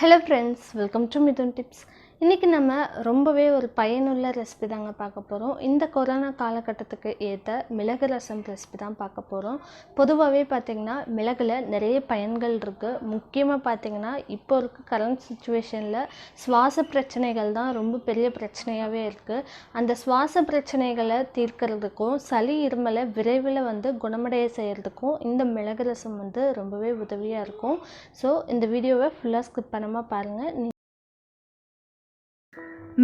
Hello friends, welcome to Mithuntips. இன்றைக்கி நம்ம ரொம்பவே ஒரு பயனுள்ள ரெசிபி தாங்க பார்க்க போகிறோம். இந்த கொரோனா காலகட்டத்துக்கு ஏற்ற மிளகு ரசம் ரெசிபி தான் பார்க்க போகிறோம். பொதுவாகவே பார்த்திங்கன்னா மிளகுல நிறைய பயன்கள் இருக்குது. முக்கியமாக பார்த்திங்கன்னா இப்போ இருக்க கரண்ட் சுச்சுவேஷனில் சுவாச பிரச்சனைகள் தான் ரொம்ப பெரிய பிரச்சனையாகவே இருக்குது. அந்த சுவாச பிரச்சனைகளை தீர்க்கிறதுக்கும் சளி இருமலை விரைவில் குணமடைய செய்கிறதுக்கும் இந்த மிளகு ரசம் ரொம்பவே உதவியாக இருக்கும். ஸோ இந்த வீடியோவை ஃபுல்லாக ஸ்கிப் பண்ணாமல் பாருங்கள்.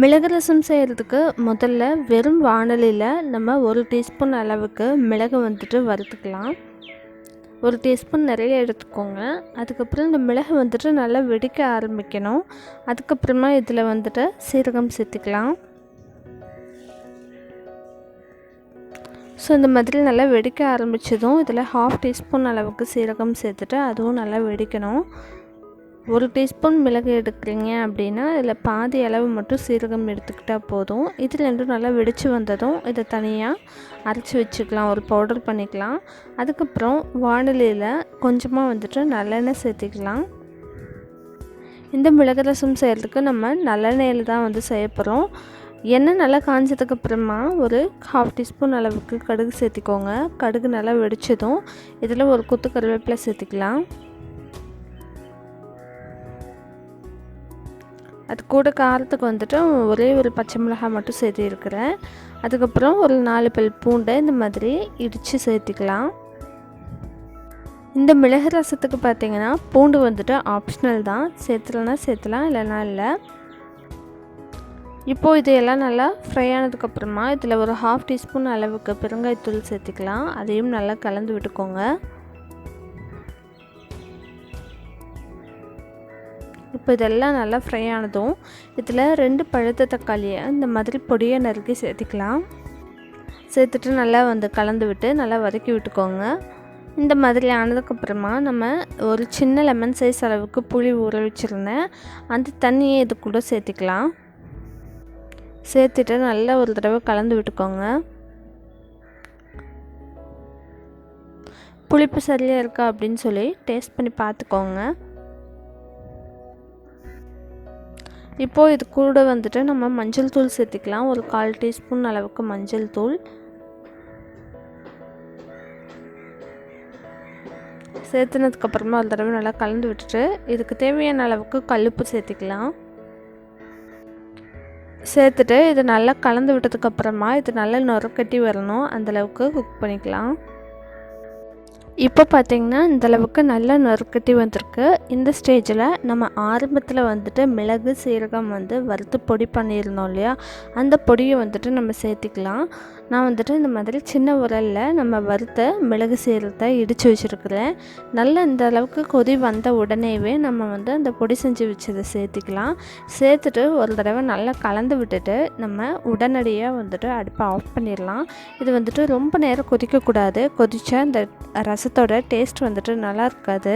மிளகு ரசம் செய்கிறதுக்கு முதல்ல வெறும் வாணலியில் நம்ம 1 டீஸ்பூன் அளவுக்கு மிளகு வறுத்துக்கலாம். 1 டீஸ்பூன் நிறைய எடுத்துக்கோங்க. அதுக்கப்புறம் இந்த மிளகு நல்லா வெடிக்க ஆரம்பிக்கணும். அதுக்கப்புறமா இதில் சீரகம் சேர்த்துக்கலாம். ஸோ இந்த மாதிரி நல்லா வெடிக்க ஆரம்பித்ததும் இதில் 1/2 டீஸ்பூன் அளவுக்கு சீரகம் சேர்த்துட்டு அதுவும் நல்லா வெடிக்கணும். 1 டீஸ்பூன் மிளகு எடுக்கிறீங்க அப்படின்னா இதில் பாதி அளவு மட்டும் சீரகம் எடுத்துக்கிட்டால் போதும். இது ரெண்டும் நல்லா வெடித்து வந்ததும் இதை தனியாக அரைச்சி வச்சுக்கலாம், ஒரு பவுடர் பண்ணிக்கலாம். அதுக்கப்புறம் வாணலியில் கொஞ்சமாக நல்லெண்ணெய் சேர்த்திக்கலாம். இந்த மிளகு ரசம் செய்கிறதுக்கு நம்ம நல்லெண்ணெயில் தான் செய்ய போகிறோம். எண்ணெய் நல்லா காஞ்சதுக்கப்புறமா ஒரு 1/2 டீஸ்பூன் அளவுக்கு கடுகு சேர்த்திக்கோங்க. கடுகு நல்லா வெடித்ததும் இதில் ஒரு கொத்து கருவேப்பிலை சேர்த்திக்கலாம். அது கூட காரத்துக்கு ஒரே ஒரு பச்சை மிளகாய் மட்டும் சேர்த்திருக்கிறேன். அதுக்கப்புறம் ஒரு 4 பல் பூண்டை இந்த மாதிரி இடித்து சேர்த்திக்கலாம். இந்த மிளகு ரசத்துக்கு பார்த்திங்கன்னா பூண்டு ஆப்ஷனல் தான், சேர்த்துலன்னா சேர்த்துலாம், இல்லைனா இல்லை. இப்போது இதையெல்லாம் நல்லா ஃப்ரை ஆனதுக்கப்புறமா இதில் ஒரு 1/2 டீஸ்பூன் அளவுக்கு பெருங்காயத்தூள் சேர்த்திக்கலாம். அதையும் நல்லா கலந்து விட்டுக்கோங்க. இப்போ இதெல்லாம் நல்லா ஃப்ரை ஆனதும் இதில் 2 பழுத்த தக்காளியை இந்த மாதிரி பொடியை நறுக்கி சேர்த்திக்கலாம். சேர்த்துட்டு நல்லா கலந்து விட்டு நல்லா வதக்கி விட்டுக்கோங்க. இந்த மாதிரி ஆனதுக்கப்புறமா நம்ம ஒரு சின்ன லெமன் சைஸ் அளவுக்கு புளி ஊற வச்சுருந்தேன், அந்த தண்ணியை இது கூட சேர்த்திக்கலாம். சேர்த்துட்டு நல்லா ஒரு தடவை கலந்து விட்டுக்கோங்க. புளிப்பு சரியாக இருக்கா அப்படின்னு சொல்லி டேஸ்ட் பண்ணி பார்த்துக்கோங்க. இப்போது இது கூட நம்ம மஞ்சள் தூள் சேர்த்திக்கலாம். ஒரு 1/4 டீஸ்பூன் அளவுக்கு மஞ்சள் தூள் சேர்த்துனதுக்கப்புறமா ஒரு தடவை நல்லா கலந்து விட்டுட்டு இதுக்கு தேவையான அளவுக்கு கல்லுப்பு சேர்த்திக்கலாம். சேர்த்துட்டு இது நல்லா கலந்து விட்டதுக்கப்புறமா இது நல்லா நுரக்கட்டி வரணும், அந்தளவுக்கு குக் பண்ணிக்கலாம். இப்போ பார்த்திங்கன்னா இந்தளவுக்கு நல்லா நறுக்கட்டி வந்திருக்கு. இந்த ஸ்டேஜில் நம்ம ஆரம்பத்தில் மிளகு சீரகம் வறுத்து பொடி பண்ணியிருந்தோம் இல்லையா, அந்த பொடியை நம்ம சேர்த்திக்கலாம். நான் இந்த மாதிரி சின்ன உரலில் நம்ம வறுத்த மிளகு சீரகத்தை இடித்து வச்சுருக்கிறேன். நல்லா இந்த அளவுக்கு கொதி வந்த உடனேவே நம்ம அந்த பொடி செஞ்சு வச்சதை சேர்த்திக்கலாம். சேர்த்துட்டு ஒரு தடவை நல்லா கலந்து விட்டுட்டு நம்ம உடனடியாக அடுப்பை ஆஃப் பண்ணிடலாம். இது ரொம்ப நேரம் கொதிக்கக்கூடாது. கொதித்தா இந்த ரசத்தோட டேஸ்ட் நல்லா இருக்காது.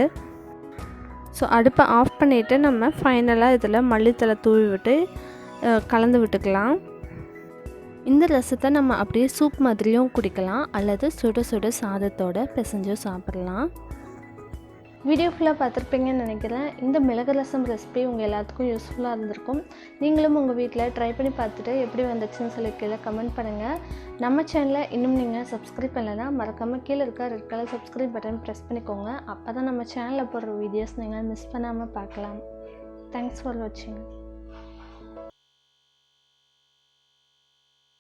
ஸோ அடுப்பை ஆஃப் பண்ணிவிட்டு நம்ம ஃபைனலாக இதில் மல்லித்தலை தூவி விட்டு கலந்து விட்டுக்கலாம். இந்த ரசத்தை நம்ம அப்படியே சூப் மாதிரியும் குடிக்கலாம், அல்லது சுட சுட சாதத்தோடு பிசைஞ்சும் சாப்பிடலாம். வீடியோ ஃபுல்லாக பார்த்துருப்பீங்கன்னு நினைக்கிறேன். இந்த மிளகு ரசம் ரெசிபி உங்கள் எல்லாத்துக்கும் யூஸ்ஃபுல்லாக இருந்திருக்கும். நீங்களும் உங்கள் வீட்டில் ட்ரை பண்ணி பார்த்துட்டு எப்படி வந்துச்சுன்னு சொல்லி கீழே கமெண்ட் பண்ணுங்கள். நம்ம சேனலை இன்னும் நீங்கள் சப்ஸ்கிரைப் பண்ணலைன்னா மறக்காமல் கீழே இருக்க red colour subscribe button press பண்ணிக்கோங்க. அப்போ தான் நம்ம சேனலில் போடுற வீடியோஸ் நீங்கள் மிஸ் பண்ணாமல் பார்க்கலாம். தேங்க்ஸ் ஃபார் வாட்சிங்.